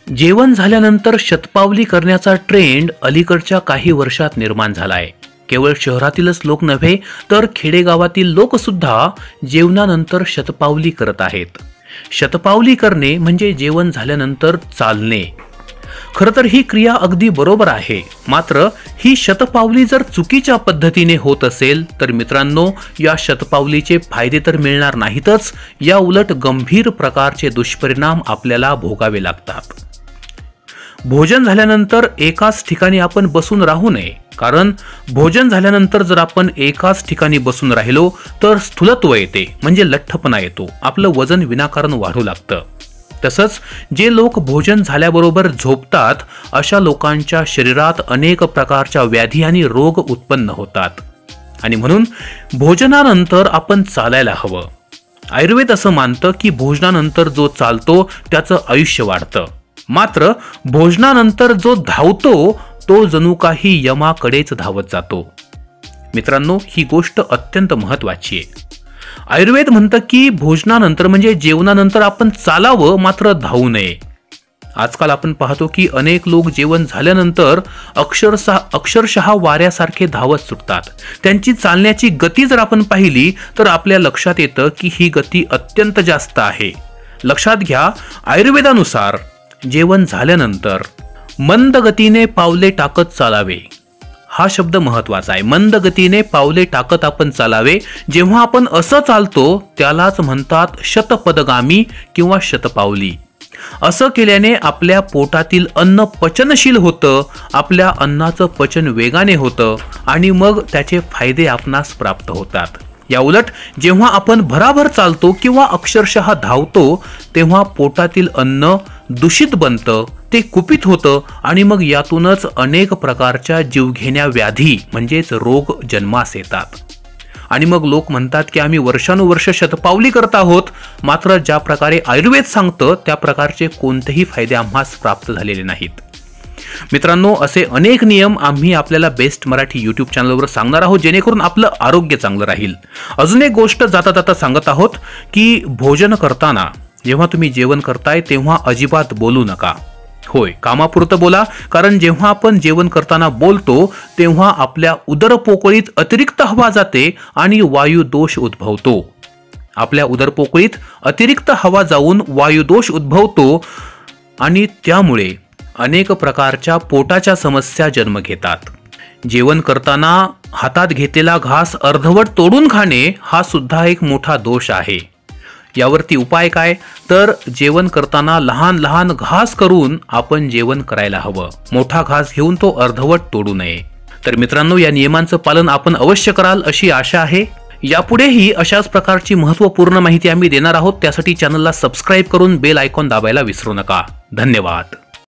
जेवण झाल्यानंतर शतपावली करण्याचा ट्रेंड अलीकडच्या काही वर्षात निर्माण झालाय। केवळ शहरातीलच लोक नव्हे तर खेडेगावातील लोक सुद्धा जेवणानंतर शतपावली करत आहेत। शतपावली करणे म्हणजे जेवण झाल्यानंतर चालणे। खरं तर ही क्रिया अगदी बरोबर आहे, मात्र ही शतपावली जर चुकीच्या पद्धतीने होत असेल तर मित्रांनो, या शतपावलीचे फायदे तर मिळणार नाहीतच, या उलट गंभीर प्रकारचे दुष्परिणाम आपल्याला भोगावे लागतात। भोजन झाल्यानंतर एकाच ठिकाणी आपण बसून राहू नये, कारण भोजन झाल्यानंतर जर आपण एकाच ठिकाणी बसून राहिलो तर स्थूलत्व येते, म्हणजे लठ्ठपणा येतो, आपलं वजन विनाकारण वाढू लागतं। तसंच जे लोक भोजन झाल्याबरोबर झोपतात अशा लोकांच्या शरीरात अनेक प्रकारच्या व्याधी आणि रोग उत्पन्न होतात। आणि म्हणून भोजनानंतर आपण चालायला हवं। आयुर्वेद असं मानतं की भोजनानंतर जो चालतो त्याचं आयुष्य वाढतं, मात्र भोजनानंतर जो धावतो तो जणू काही यमाकडेच धावत जातो। मित्रांनो, ही गोष्ट अत्यंत महत्त्वाची आहे। आयुर्वेद म्हणतं की भोजनानंतर म्हणजे जेवणानंतर आपण चालावं, मात्र धावू नये। आजकाल आपण पाहतो की अनेक लोक जेवण झाल्यानंतर अक्षरशः वाऱ्यासारखे धावत सुटतात। त्यांची चालण्याची गती जर आपण पाहिली तर आपल्या लक्षात येतं की ही गती अत्यंत जास्त आहे। लक्षात घ्या, आयुर्वेदानुसार जेवण झाल्यानंतर मंद गतीने पावले टाकत चालावे। हा शब्द महत्वाचा आहे, मंद गतीने पावले टाकत आपण चालावे। जेव्हा आपण असं चालतो त्यालाच म्हणतात शतपदगामी किंवा शतपावली। असं केल्याने आपल्या पोटातील अन्न पचनशील होतं, आपल्या अन्नाचं पचन वेगाने होतं आणि मग त्याचे फायदे आपणास प्राप्त होतात। या उलट जेव्हा आपण भराभर चालतो किंवा अक्षरशः धावतो तेव्हा पोटातील अन्न दूषित बनतं, ते कुपित होतं आणि मग यातूनच अनेक प्रकारच्या जीवघेण्या व्याधी म्हणजेच रोग जन्मास येतात। आणि मग लोक म्हणतात की आम्ही वर्षानुवर्ष शतपावली करत आहोत, मात्र ज्या प्रकारे आयुर्वेद सांगतं त्या प्रकारचे कोणतेही फायदे आम्हास प्राप्त झालेले नाहीत। मित्रांनो, असे अनेक नियम आम्ही आपल्याला बेस्ट मराठी यूट्यूब चॅनलवर सांगणार आहोत, जेणेकरून आपलं आरोग्य चांगलं राहील। अजून एक गोष्ट जाता जाता सांगत आहोत की भोजन करताना जेव्हा तुम्ही जेवण करताय तेव्हा अजिबात बोलू नका। होय, कामापुरतं बोला, कारण जेव्हा आपण जेवण करताना बोलतो तेव्हा आपल्या उदरपोकळीत अतिरिक्त हवा जाते आणि वायुदोष उद्भवतो। आपल्या उदरपोकळीत अतिरिक्त हवा जाऊन वायुदोष उद्भवतो आणि त्यामुळे अनेक प्रकारच्या पोटाच्या समस्या जन्म घेतात। जेवण करताना हातात घेतलेला घास अर्धवट तोडून खाणे हा सुद्धा एक मोठा दोष आहे। यावरती उपाय काय, तर जेवण करताना लहान लहान घास करून आपण जेवण करायला हवं। मोठा घास घेऊन तो अर्धवट तोडू नये। तर मित्रांनो, या नियमांचं पालन आपण अवश्य कराल अशी आशा आहे। यापुढेही अशाच प्रकारची महत्त्वपूर्ण माहिती आम्ही देणार आहोत, त्यासाठी चॅनलला सबस्क्राईब करून बेल आयकॉन दाबायला विसरू नका। धन्यवाद।